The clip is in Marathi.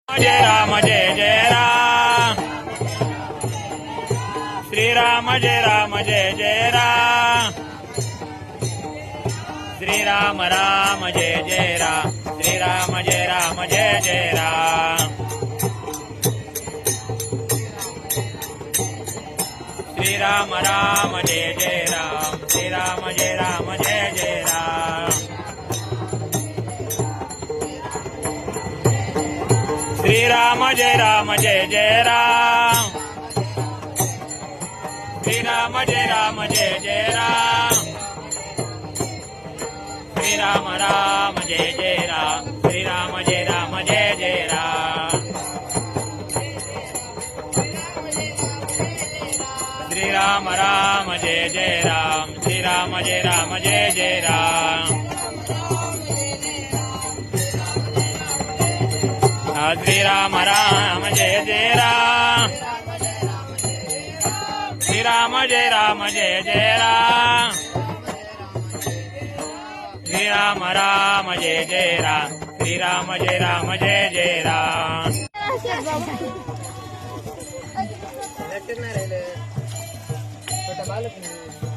जय राम जय जय राम श्रीराम जय राम जय जय राम श्रीराम राम जय जय राम श्रीराम जय राम जय जय राम श्रीराम राम जय जय राम श्रीराम जय राम जय जय राम श्रीराम जय राम जय जय राम श्रीराम जय राम जय जय राम श्रीराम राम जय जय राम श्रीराम जय राम जय जय राम श्रीराम राम जय जय राम श्रीराम जय राम जय जय राम श्रीराम राम जय जय राम श्रीराम जय राम जय जय राम श्रीराम राम जय जय राम श्रीराम जय राम जय जय राम नाही राहिलं छोटा बालक